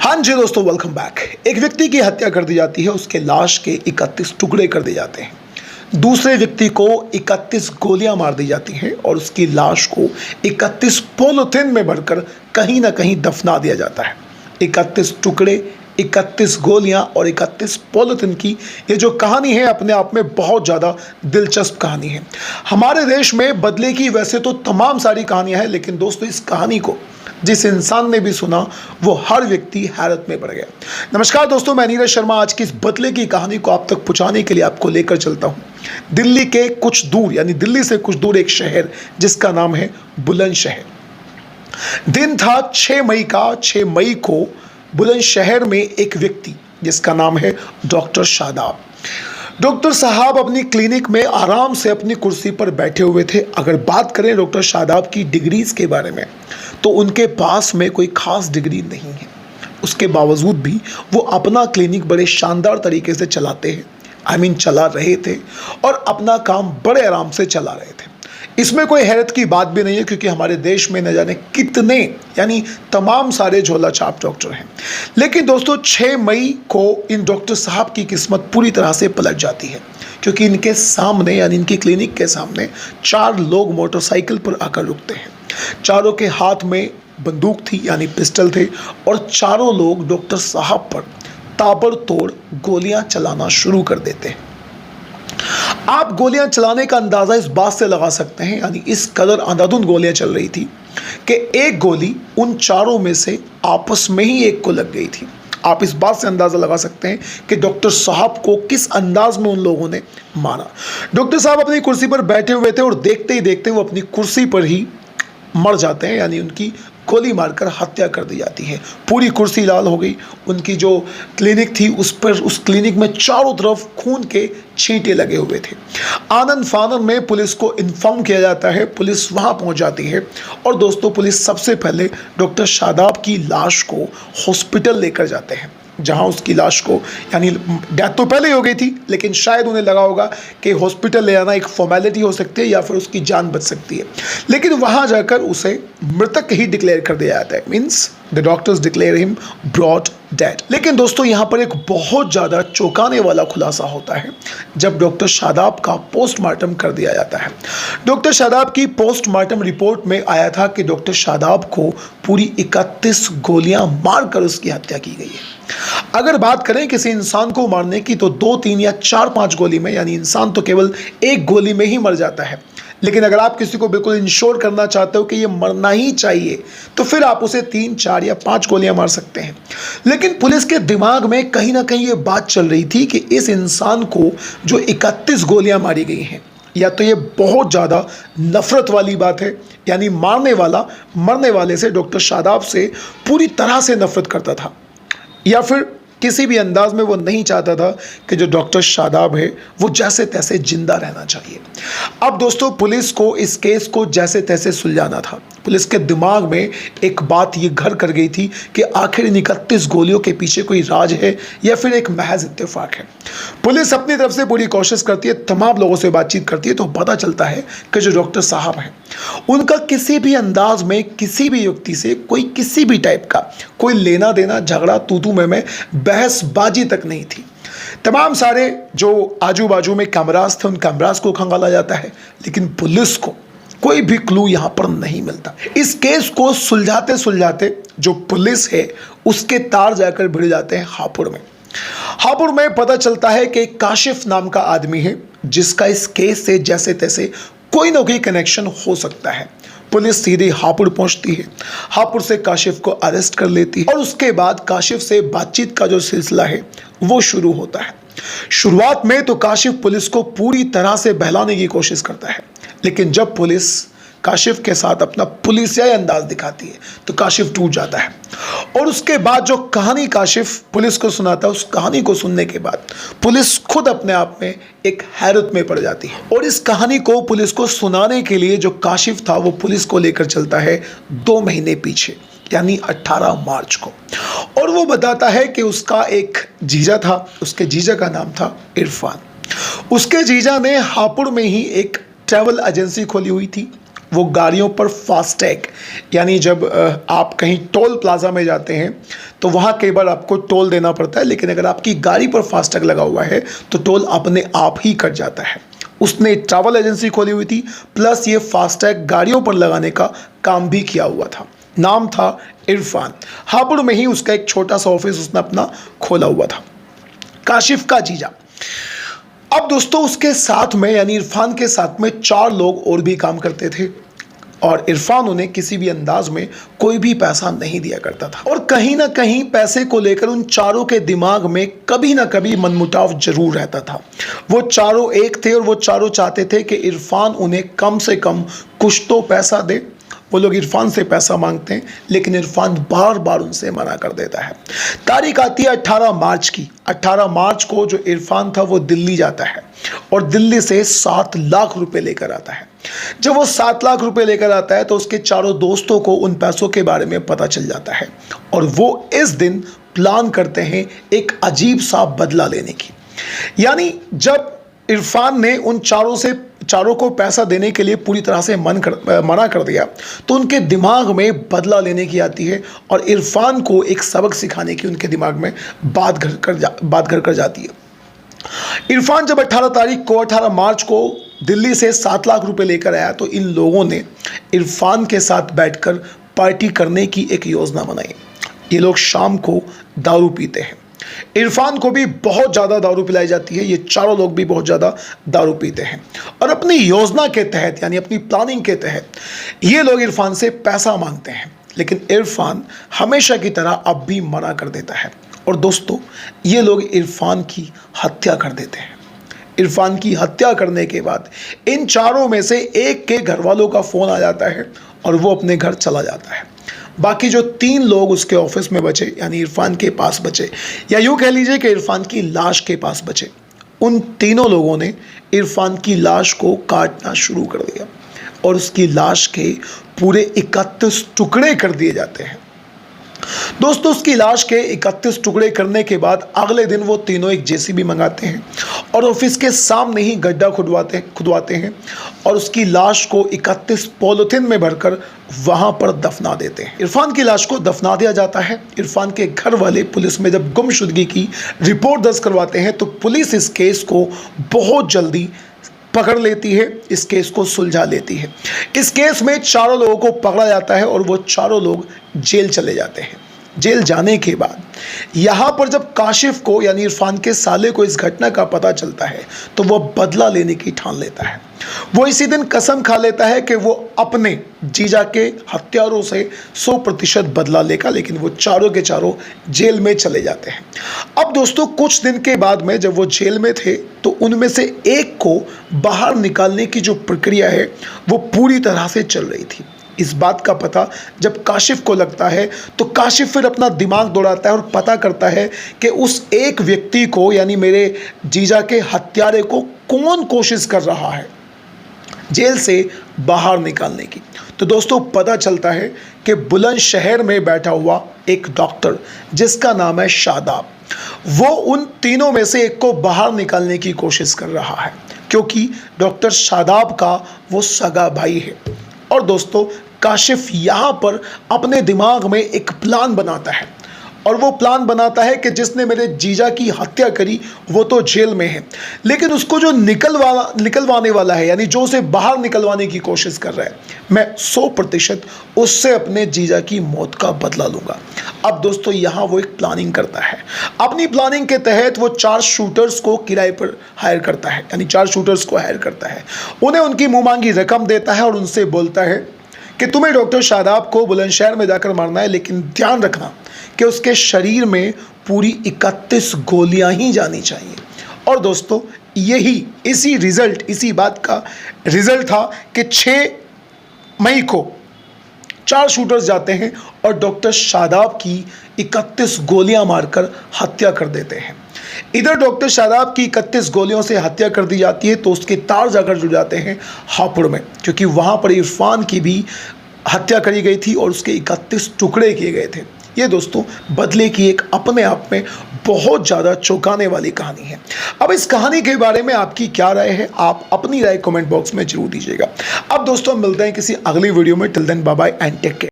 हाँ जी दोस्तों, welcome back. एक व्यक्ति की हत्या कर दी जाती है, उसके लाश के 31 टुकड़े कर दिए जाते हैं। दूसरे व्यक्ति को 31 गोलियां मार दी जाती हैं और उसकी लाश को 31 पॉलीथिन में भरकर कहीं ना कहीं दफना दिया जाता है। 31 टुकड़े, 31 गोलियां और 31 पॉलीथिन की ये जो कहानी है अपने आप में बहुत ज़्यादा दिलचस्प कहानी है। हमारे देश में बदले की वैसे तो तमाम सारी कहानियां हैं, लेकिन दोस्तों इस कहानी को जिस इंसान ने भी सुना वो हर व्यक्ति हैरत में पड़ गया। नमस्कार दोस्तों, मैं नीरज शर्मा आज की इस बदले की कहानी को आप तक पहुंचाने के लिए आपको लेकर चलता हूं दिल्ली के कुछ दूर, यानी दिल्ली से कुछ दूर एक शहर जिसका नाम है बुलंदशहर। दिन था 6 मई का। 6 मई को बुलंदशहर में एक व्यक्ति जिसका नाम है डॉक्टर शादाब। डॉक्टर साहब अपनी क्लिनिक में आराम से अपनी कुर्सी पर बैठे हुए थे। अगर बात करें डॉक्टर शादाब की डिग्रीज के बारे में तो उनके पास में कोई खास डिग्री नहीं है। उसके बावजूद भी वो अपना क्लिनिक बड़े शानदार तरीके से चलाते हैं, चला रहे थे और अपना काम बड़े आराम से चला रहे थे। इसमें कोई हैरत की बात भी नहीं है, क्योंकि हमारे देश में न जाने कितने यानी तमाम सारे झोला छाप डॉक्टर हैं। लेकिन दोस्तों 6 मई को इन डॉक्टर साहब की किस्मत पूरी तरह से पलट जाती है, क्योंकि इनके सामने यानी इनकी क्लिनिक के सामने 4 लोग मोटरसाइकिल पर आकर रुकते हैं। चारों के हाथ में बंदूक थी यानी पिस्टल थे और चारों लोग डॉक्टर साहब पर ताबड़तोड़ गोलियां चलाना शुरू कर देते हैं। आप गोलियां चलाने का अंदाजा इस बात से लगा सकते हैं, यानी इस कदर अंधाधुंध गोलियां चल रही थी कि एक गोली उन चारों में से आपस में ही एक को लग गई थी। आप इस बात से अंदाजा लगा सकते हैं कि डॉक्टर साहब को किस अंदाज में उन लोगों ने मारा। डॉक्टर साहब अपनी कुर्सी पर बैठे हुए थे और देखते ही देखते वो अपनी कुर्सी पर ही मर जाते हैं, यानी उनकी गोली मारकर हत्या कर दी जाती है। पूरी कुर्सी लाल हो गई। उनकी जो क्लिनिक थी उस क्लिनिक में चारों तरफ खून के छींटे लगे हुए थे। आनंद फानन में पुलिस को इन्फॉर्म किया जाता है। पुलिस वहां पहुंच जाती है और दोस्तों पुलिस सबसे पहले डॉक्टर शादाब की लाश को हॉस्पिटल लेकर जाते हैं, जहां उसकी लाश को यानी डेथ तो पहले ही हो गई थी, लेकिन शायद उन्हें लगा होगा कि हॉस्पिटल ले आना एक फॉर्मेलिटी हो सकती है या फिर उसकी जान बच सकती है। लेकिन वहां जाकर उसे मृतक ही डिक्लेयर कर दिया जाता है। Means the doctors declare him brought dead. लेकिन दोस्तों यहाँ पर एक बहुत ज़्यादा चौंकाने वाला खुलासा होता है जब डॉक्टर शादाब का पोस्टमार्टम कर दिया जाता है। डॉक्टर शादाब की पोस्टमार्टम रिपोर्ट में आया था कि डॉक्टर शादाब को पूरी 31 गोलियां मारकर उसकी हत्या की गई है। अगर बात करें किसी इंसान को मारने की तो 2, 3 या 4, 5 गोली में, यानी इंसान तो केवल एक गोली में ही मर जाता है। लेकिन अगर आप किसी को बिल्कुल इंश्योर करना चाहते हो कि ये मरना ही चाहिए तो फिर आप उसे 3, 4 या 5 गोलियां मार सकते हैं। लेकिन पुलिस के दिमाग में कहीं ना कहीं ये बात चल रही थी कि इस इंसान को जो 31 गोलियां मारी गई हैं, या तो ये बहुत ज़्यादा नफरत वाली बात है, यानी मारने वाला मरने वाले से, डॉक्टर शादाब से पूरी तरह से नफरत करता था, या फिर किसी भी अंदाज में वो नहीं चाहता था कि जो डॉक्टर शादाब है वो जैसे तैसे जिंदा रहना चाहिए। अब दोस्तों पुलिस को इस केस को जैसे तैसे सुलझाना था। पुलिस के दिमाग में एक बात ये घर कर गई थी कि आखिर इन 31 गोलियों के पीछे कोई राज है या फिर एक महज इत्तेफाक है। पुलिस अपनी तरफ से पूरी कोशिश करती है, तमाम लोगों से बातचीत करती है, तो पता चलता है कि जो डॉक्टर साहब हैं उनका किसी भी अंदाज में किसी भी व्यक्ति से कोई किसी भी टाइप का कोई लेना देना, झगड़ा, तू मैं, बहसबाजी तक नहीं थी। तमाम सारे जो आजू बाजू में कैमरास थे उन कैमरास को खंगाला जाता है, लेकिन पुलिस को कोई भी क्लू यहां पर नहीं मिलता। इस केस को सुलझाते सुलझाते जो पुलिस है उसके तार जाकर भिड़ जाते हैं हापुड़ में। हापुड़ में पता चलता है कि काशिफ नाम का आदमी है जिसका इस केस से जैसे तैसे कोई ना कोई कनेक्शन हो सकता है। पुलिस सीधे हापुड़ पहुंचती है, हापुड़ से काशिफ को अरेस्ट कर लेती है और उसके बाद काशिफ से बातचीत का जो सिलसिला है वो शुरू होता है। शुरुआत में तो काशिफ पुलिस को पूरी तरह से बहलाने की कोशिश करता है, लेकिन जब पुलिस काशिफ के साथ अपना पुलिसियाई अंदाज दिखाती है तो काशिफ टूट जाता है। और उसके बाद जो कहानी काशिफ पुलिस को सुनाता है, उस कहानी को सुनने के बाद पुलिस खुद अपने आप में एक हैरत में पड़ जाती है। और इस कहानी को पुलिस को सुनाने के लिए जो काशिफ था वो पुलिस को लेकर चलता है 2 महीने पीछे, यानी 18 मार्च को। और वो बताता है कि उसका एक जीजा था, उसके जीजा का नाम था इरफान। उसके जीजा ने हापुड़ में ही एक ट्रैवल एजेंसी खोली हुई थी वो गाड़ियों पर फास्टैग, यानी जब आप कहीं टोल प्लाजा में जाते हैं तो वहाँ कई बार आपको टोल देना पड़ता है, लेकिन अगर आपकी गाड़ी पर फास्टैग लगा हुआ है तो टोल अपने आप ही कट जाता है। उसने ट्रैवल एजेंसी खोली हुई थी, प्लस ये फास्टैग गाड़ियों पर लगाने का काम भी किया हुआ था। नाम था इरफान। हापुड़ में ही उसका एक छोटा सा ऑफिस उसने अपना खोला हुआ था, काशिफ का जीजा। अब दोस्तों उसके साथ में यानी इरफान के साथ में 4 लोग और भी काम करते थे और इरफान उन्हें किसी भी अंदाज में कोई भी पैसा नहीं दिया करता था। और कहीं ना कहीं पैसे को लेकर उन चारों के दिमाग में कभी ना कभी मनमुटाव जरूर रहता था। वो चारों एक थे और वो चारों चाहते थे कि इरफान उन्हें कम से कम कुछ तो पैसा दे। वो लोग इरफान से पैसा मांगते हैं, लेकिन इरफान बार बार उनसे मना कर देता है। तारीख आती है 18 मार्च की। 18 मार्च को जो इरफान था वो दिल्ली जाता है और दिल्ली से 7 लाख रुपए लेकर आता है। जब वो 7 लाख रुपए लेकर आता है तो उसके चारों दोस्तों को उन पैसों के बारे में पता चल जाता है और वो इस दिन प्लान करते हैं एक अजीब सा बदला लेने की। यानी जब इरफान ने उन चारों को पैसा देने के लिए पूरी तरह से मना कर दिया तो उनके दिमाग में बदला लेने की आती है और इरफान को एक सबक सिखाने की उनके दिमाग में बात घर कर जाती है। इरफान जब 18 मार्च को दिल्ली से 7 लाख रुपए लेकर आया तो इन लोगों ने इरफान के साथ बैठकर पार्टी करने की एक योजना बनाई। ये लोग शाम को दारू पीते हैं। इरफान को भी बहुत ज़्यादा दारू पिलाई जाती है। ये चारों लोग भी बहुत ज़्यादा दारू पीते हैं और अपनी योजना के तहत यानी अपनी प्लानिंग के तहत ये लोग इरफान से पैसा मांगते हैं, लेकिन इरफान हमेशा की तरह अब भी मना कर देता है। और दोस्तों ये लोग इरफान की हत्या कर देते हैं। इरफान की हत्या करने के बाद इन चारों में से एक के घर वालों का फ़ोन आ जाता है और वो अपने घर चला जाता है। बाकी जो 3 लोग उसके ऑफिस में बचे यानी इरफान के पास बचे, या यूँ कह लीजिए कि इरफान की लाश के पास बचे, उन तीनों लोगों ने इरफान की लाश को काटना शुरू कर दिया और उसकी लाश के पूरे 31 टुकड़े कर दिए जाते हैं। दोस्तों उसकी लाश के 31 टुकड़े करने के बाद अगले दिन वो तीनों एक जेसीबी मंगाते हैं और ऑफिस के सामने ही गड्ढा खुदवाते हैं और उसकी लाश को 31 पॉलिथीन में भरकर वहां पर दफना देते हैं। इरफान की लाश को दफना दिया जाता है। इरफान के घर वाले पुलिस में जब गुमशुदगी की रिपोर्ट दर्ज करवाते हैं तो पुलिस इस केस को बहुत जल्दी पकड़ लेती है, इस केस को सुलझा लेती है। इस केस में चारों लोगों को पकड़ा जाता है और वो चारों लोग जेल चले जाते हैं। जेल जाने के बाद यहाँ पर जब काशिफ को यानी इरफान के साले को इस घटना का पता चलता है तो वो बदला लेने की ठान लेता है। वो इसी दिन कसम खा लेता है कि वो अपने जीजा के हत्यारों से 100% बदला लेगा, लेकिन वो चारों के चारों जेल में चले जाते हैं। अब दोस्तों कुछ दिन के बाद में जब वो जेल में थे तो उनमें से एक को बाहर निकालने की जो प्रक्रिया है वो पूरी तरह से चल रही थी। इस बात का पता जब काशिफ को लगता है तो काशिफ फिर अपना दिमाग दौड़ाता है और पता करता है कि उस एक व्यक्ति को यानी मेरे जीजा के हत्यारे को कौन कोशिश कर रहा है जेल से बाहर निकालने की। तो दोस्तों पता चलता है कि बुलंदशहर में बैठा हुआ एक डॉक्टर जिसका नाम है शादाब, वो उन तीनों में से एक को बाहर निकालने की कोशिश कर रहा है क्योंकि डॉक्टर शादाब का वो सगा भाई है। और दोस्तों काशिफ यहाँ पर अपने दिमाग में एक प्लान बनाता है और वो प्लान बनाता है कि जिसने मेरे जीजा की हत्या करी वो तो जेल में है, लेकिन उसको जो निकलवाने वाला है यानी जो उसे बाहर निकलवाने की कोशिश कर रहा है, मैं 100% उससे अपने जीजा की मौत का बदला लूँगा। अब दोस्तों यहाँ वो एक प्लानिंग करता है। अपनी प्लानिंग के तहत वो 4 शूटर्स को किराए पर हायर करता है यानी 4 शूटर्स को हायर करता है। उन्हें उनकी मुँह मांगी रकम देता है और उनसे बोलता है कि तुम्हें डॉक्टर शादाब को बुलंदशहर में जाकर मारना है, लेकिन ध्यान रखना कि उसके शरीर में पूरी 31 गोलियां ही जानी चाहिए। और दोस्तों इसी बात का रिजल्ट था कि 6 मई को 4 शूटर्स जाते हैं और डॉक्टर शादाब की 31 गोलियां मारकर हत्या कर देते हैं। इधर डॉक्टर शादाब की 31 गोलियों से हत्या कर दी जाती है तो उसके तार जाकर जुड़ जाते हैं हापुड़ में, क्योंकि वहाँ पर इरफान की भी हत्या करी गई थी और उसके 31 टुकड़े किए गए थे। ये दोस्तों बदले की एक अपने आप में बहुत ज़्यादा चौंकाने वाली कहानी है। अब इस कहानी के बारे में आपकी क्या राय है, आप अपनी राय कमेंट बॉक्स में जरूर दीजिएगा। अब दोस्तों मिलते हैं किसी अगली वीडियो में। Till then bye bye and take care.